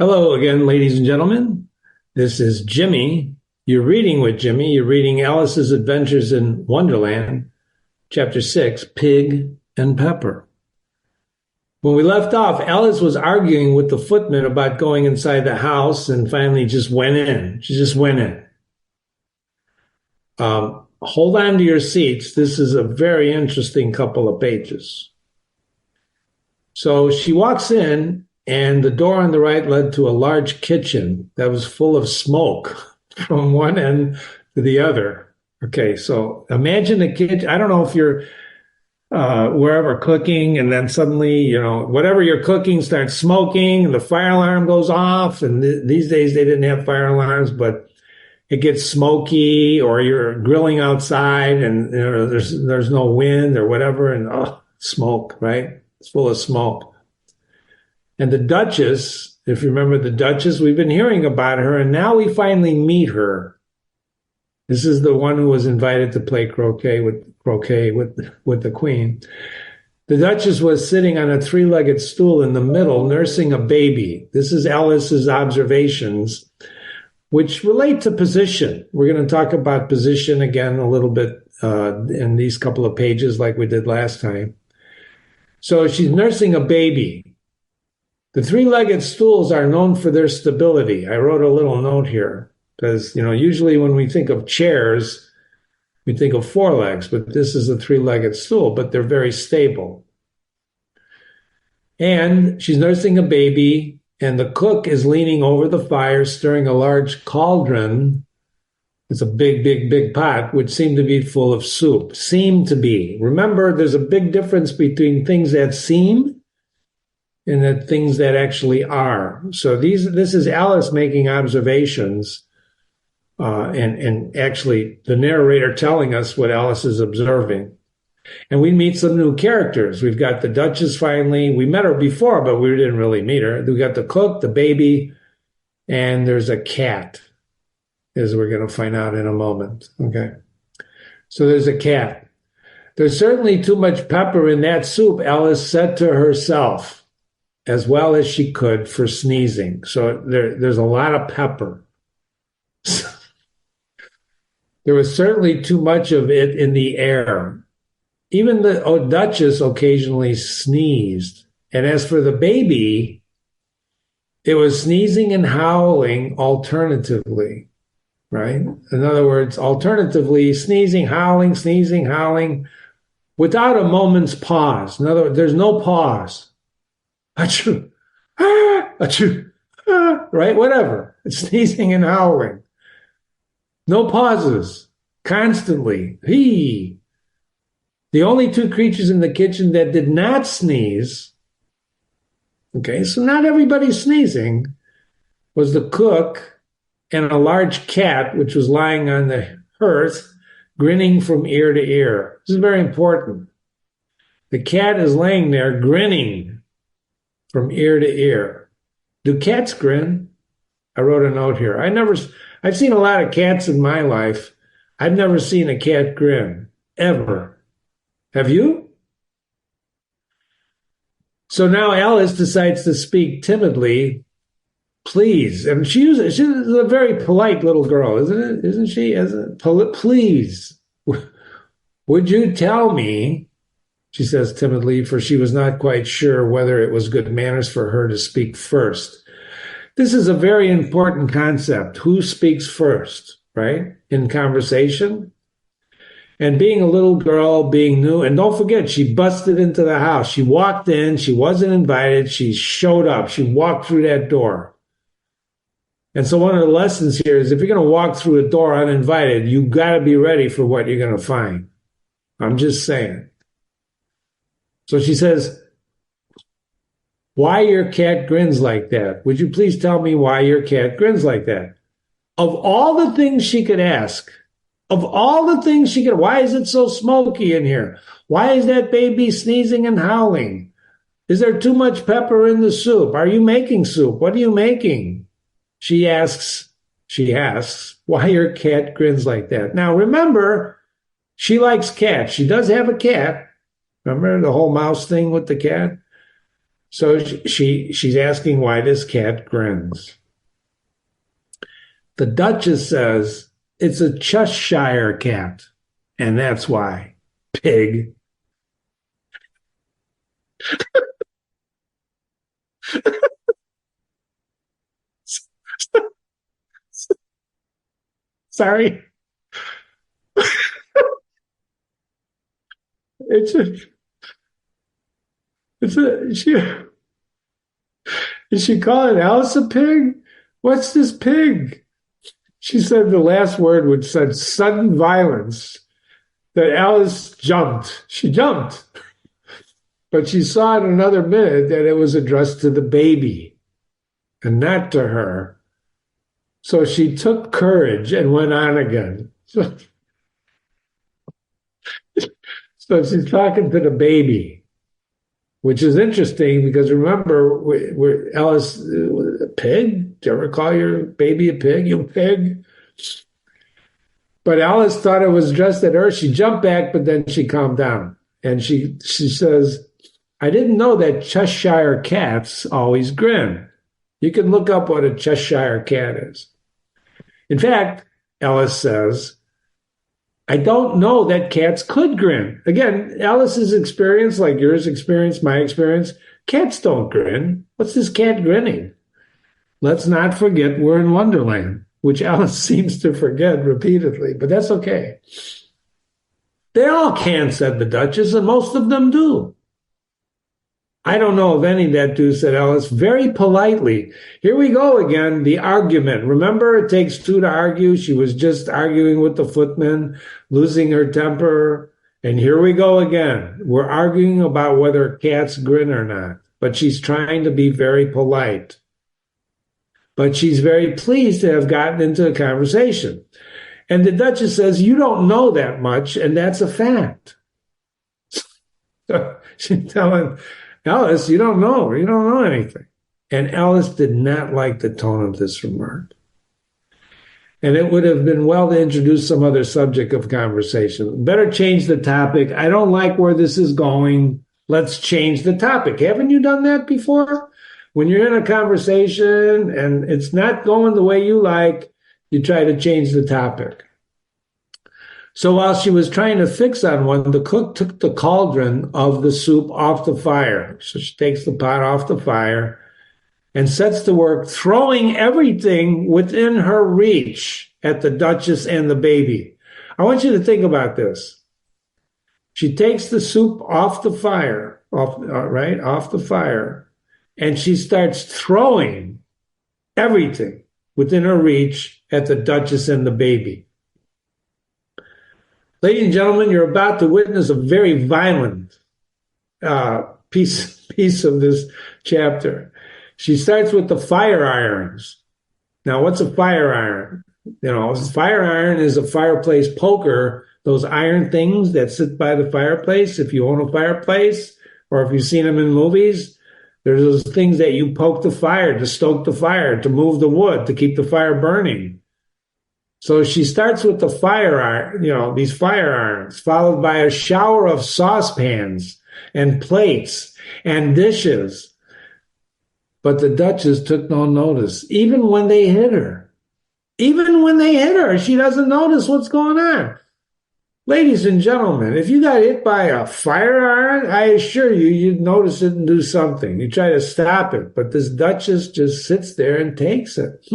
Hello again, ladies and gentlemen. This is Jimmy. You're reading with Jimmy. You're reading Alice's Adventures in Wonderland, Chapter 6, Pig and Pepper. When we left off, Alice was arguing with the footman about going inside the house and finally just went in. She just went in. Hold on to your seats. This is a very interesting couple of pages. So she walks in, and the door on the right led to a large kitchen that was full of smoke from one end to the other. Okay, so imagine a kitchen. I don't know if you're wherever cooking, and then suddenly, whatever you're cooking starts smoking, and the fire alarm goes off. And these days they didn't have fire alarms, but it gets smoky, or you're grilling outside, and there's no wind or whatever, and smoke, right? It's full of smoke. And the Duchess, if you remember the Duchess, we've been hearing about her, and now we finally meet her. This is the one who was invited to play croquet with the Queen. The Duchess was sitting on a three-legged stool in the middle, nursing a baby. This is Alice's observations, which relate to position. We're going to talk about position again a little bit in these couple of pages like we did last time. So she's nursing a baby. The three-legged stools are known for their stability. I wrote a little note here because, usually when we think of chairs, we think of four legs, but this is a three-legged stool, but they're very stable. And she's nursing a baby, and the cook is leaning over the fire, stirring a large cauldron. It's a big, big, big pot, which seemed to be full of soup. Seemed to be. Remember, there's a big difference between things that seem and the things that actually are. So this is Alice making observations, and actually the narrator telling us what Alice is observing. And we meet some new characters. We've got the Duchess finally. We met her before, but we didn't really meet her. We got the cook, the baby, and there's a cat, as we're going to find out in a moment. Okay. So there's a cat. There's certainly too much pepper in that soup, Alice said to herself, as well as she could for sneezing. So there's a lot of pepper. There was certainly too much of it in the air. Even the Duchess occasionally sneezed. And as for the baby, it was sneezing and howling alternatively, right? In other words, alternatively, sneezing, howling, without a moment's pause. In other words, there's no pause. Achoo, achoo, right? Whatever. It's sneezing and howling. No pauses. Constantly. The only two creatures in the kitchen that did not sneeze, okay, so not everybody's sneezing, was the cook and a large cat, which was lying on the hearth, grinning from ear to ear. This is very important. The cat is laying there grinning from ear to ear. Do cats grin? I wrote a note here. I've seen a lot of cats in my life. I've never seen a cat grin, ever. Have you? So now Alice decides to speak timidly. Please. And she's a very polite little girl, isn't it? Isn't she? Please. Would you tell me, she says timidly, for she was not quite sure whether it was good manners for her to speak first. This is a very important concept. Who speaks first, right? In conversation. And being a little girl, being new, and don't forget, she busted into the house. She walked in. She wasn't invited. She showed up. She walked through that door. And so one of the lessons here is if you're going to walk through a door uninvited, you got to be ready for what you're going to find. I'm just saying. So she says, why your cat grins like that? Would you please tell me why your cat grins like that? Of all the things she could ask, why is it so smoky in here? Why is that baby sneezing and howling? Is there too much pepper in the soup? Are you making soup? What are you making? She asks, why your cat grins like that. Now remember, she likes cats. She does have a cat. Remember the whole mouse thing with the cat? So she's asking why this cat grins. The Duchess says it's a Cheshire cat, and that's why. Pig. Sorry. It's a, is she calling Alice a pig? What's this pig? She said the last word would said sudden violence, that Alice jumped. She jumped. But she saw in another minute that it was addressed to the baby and not to her. So she took courage and went on again. So she's talking to the baby, which is interesting because remember, Alice, a pig? Do you ever call your baby a pig? You pig? But Alice thought it was addressed at her. She jumped back, but then she calmed down. And she says, I didn't know that Cheshire cats always grin. You can look up what a Cheshire cat is. In fact, Alice says, I don't know that cats could grin. Again, Alice's experience, like yours experience, my experience, cats don't grin. What's this cat grinning? Let's not forget we're in Wonderland, which Alice seems to forget repeatedly, but that's okay. They all can, said the Duchess, and most of them do. I don't know of any that do, said Alice, very politely. Here we go again, the argument. Remember, it takes two to argue. She was just arguing with the footman, losing her temper. And here we go again. We're arguing about whether cats grin or not. But she's trying to be very polite. But she's very pleased to have gotten into a conversation. And the Duchess says, you don't know that much, and that's a fact. So she's telling Alice, you don't know anything. And Alice did not like the tone of this remark. And it would have been well to introduce some other subject of conversation. Better change the topic. I don't like where this is going. Let's change the topic. Haven't you done that before? When you're in a conversation and it's not going the way you like, you try to change the topic. So while she was trying to fix on one, the cook took the cauldron of the soup off the fire. So she takes the pot off the fire and sets to work throwing everything within her reach at the Duchess and the baby. I want you to think about this. She takes the soup off the fire, off the fire, and she starts throwing everything within her reach at the Duchess and the baby. Ladies and gentlemen, you're about to witness a very violent piece of this chapter. She starts with the fire irons. Now, what's a fire iron? A fire iron is a fireplace poker, those iron things that sit by the fireplace. If you own a fireplace or if you've seen them in movies, there's those things that you poke the fire to stoke the fire, to move the wood, to keep the fire burning. So she starts with the fire iron, these fire irons, followed by a shower of saucepans and plates and dishes. But the Duchess took no notice, even when they hit her. Even when they hit her, she doesn't notice what's going on. Ladies and gentlemen, if you got hit by a fire iron, I assure you, you'd notice it and do something. You try to stop it, but this Duchess just sits there and takes it.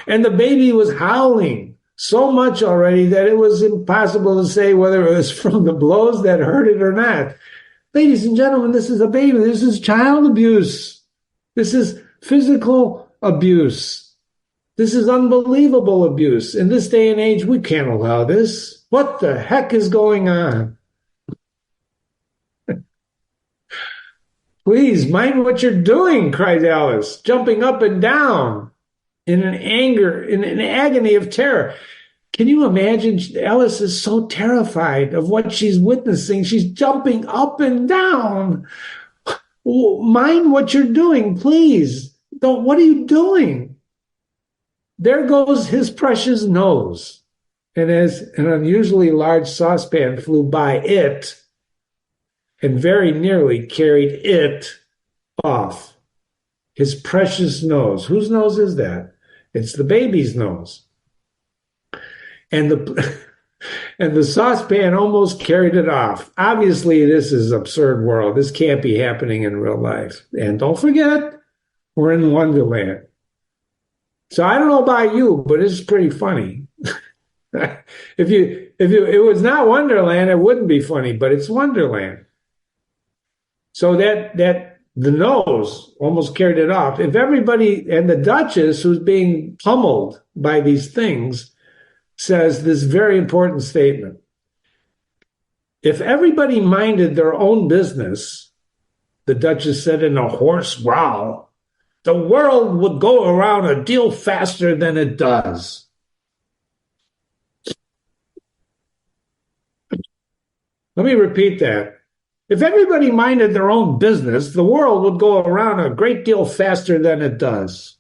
And the baby was howling so much already that it was impossible to say whether it was from the blows that hurt it or not. Ladies and gentlemen, this is a baby. This is child abuse. This is physical abuse. This is unbelievable abuse. In this day and age, we can't allow this. What the heck is going on? Please, mind what you're doing, cried Alice, jumping up and down in an agony of terror. Can you imagine? Alice is so terrified of what she's witnessing. She's jumping up and down. Mind what you're doing, please. What are you doing? There goes his precious nose. And as an unusually large saucepan flew by it and very nearly carried it off his precious nose. Whose nose is that? It's the baby's nose. And the and the saucepan almost carried it off. Obviously, this is absurd world. This can't be happening in real life. And don't forget, we're in Wonderland. So I don't know about you, but it's pretty funny. If it was not Wonderland, it wouldn't be funny, but it's Wonderland. So that the nose almost carried it off. If everybody, and the Duchess, who's being pummeled by these things, says this very important statement. If everybody minded their own business, the Duchess said in a hoarse growl, the world would go around a deal faster than it does. Let me repeat that. If everybody minded their own business, the world would go around a great deal faster than it does.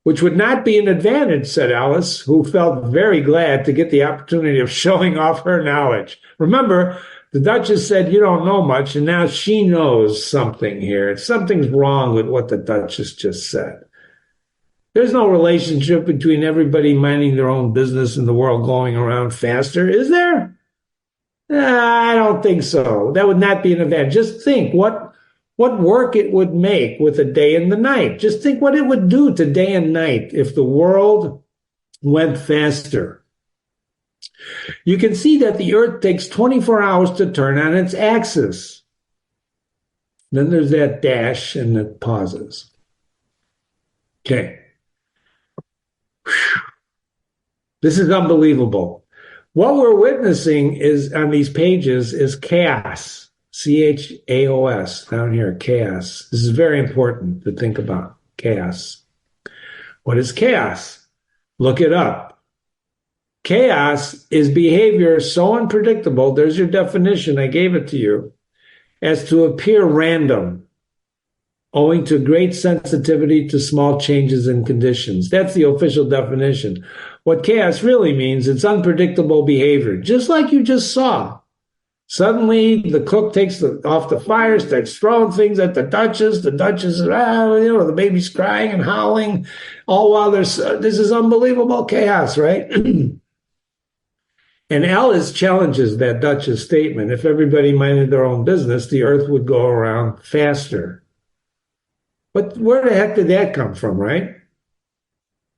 Which would not be an advantage, said Alice, who felt very glad to get the opportunity of showing off her knowledge. Remember, the Duchess said, you don't know much, and now she knows something here. Something's wrong with what the Duchess just said. There's no relationship between everybody minding their own business and the world going around faster, is there? I don't think so. That would not be an advantage. Just think what work it would make with the day and the night. Just think what it would do to day and night if the world went faster. You can see that the Earth takes 24 hours to turn on its axis. Then there's that dash and it pauses. Okay. This is unbelievable. What we're witnessing is on these pages is chaos. C-H-A-O-S, down here, chaos. This is very important to think about, chaos. What is chaos? Look it up. Chaos is behavior so unpredictable, there's your definition, I gave it to you, as to appear random, owing to great sensitivity to small changes in conditions. That's the official definition. What chaos really means, it's unpredictable behavior, just like you just saw. Suddenly, the cook takes off the fire, starts throwing things at the Duchess. The Duchess, the baby's crying and howling, all while this is unbelievable chaos, right? And Alice challenges that Duchess statement. If everybody minded their own business, the Earth would go around faster. But where the heck did that come from, right?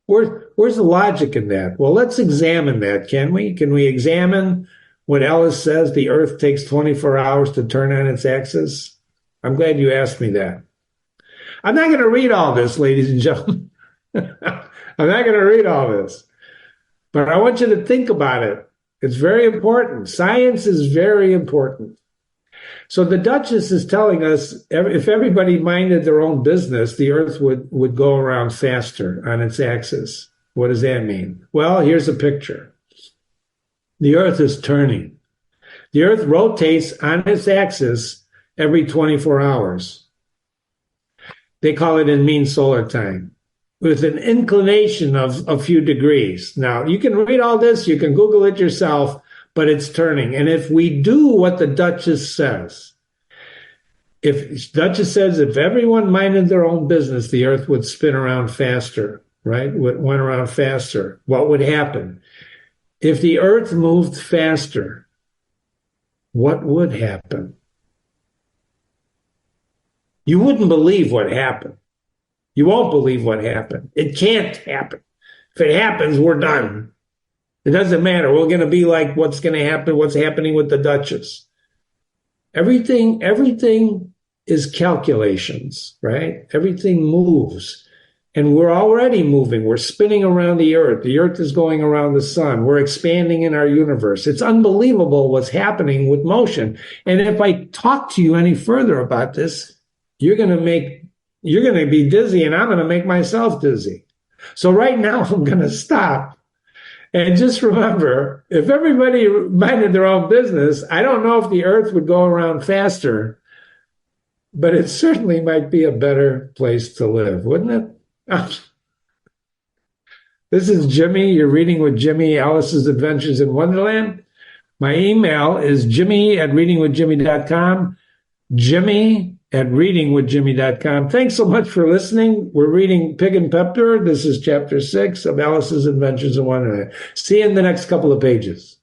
Where's the logic in that? Well, let's examine that, can we? Can we examine what Alice says, the Earth takes 24 hours to turn on its axis? I'm glad you asked me that. I'm not going to read all this, ladies and gentlemen. I'm not going to read all this. But I want you to think about it. It's very important. Science is very important. So the Duchess is telling us if everybody minded their own business, the Earth would go around faster on its axis. What does that mean? Well, here's a picture. The Earth is turning. The Earth rotates on its axis every 24 hours. They call it in mean solar time, with an inclination of a few degrees. Now, you can read all this, you can Google it yourself, but it's turning. And if we do what the Duchess says, if everyone minded their own business, the Earth would spin around faster, right? Went around faster. What would happen? If the Earth moved faster, what would happen? You wouldn't believe what happened. You won't believe what happened. It can't happen. If it happens, we're done. It doesn't matter. We're going to be like what's going to happen, what's happening with the Duchess. Everything is calculations, right? Everything moves. And we're already moving. We're spinning around the Earth. The Earth is going around the sun. We're expanding in our universe. It's unbelievable what's happening with motion. And if I talk to you any further about this, you're going to be dizzy, and I'm going to make myself dizzy. So right now, I'm going to stop. And just remember, if everybody minded their own business, I don't know if the Earth would go around faster, but it certainly might be a better place to live, wouldn't it? This is Jimmy. You're reading with Jimmy, Alice's Adventures in Wonderland. My email is jimmy@readingwithjimmy.com. Jimmy@readingwithjimmy.com. Thanks so much for listening. We're reading Pig and Pepper. This is chapter 6 of Alice's Adventures in Wonderland. See you in the next couple of pages.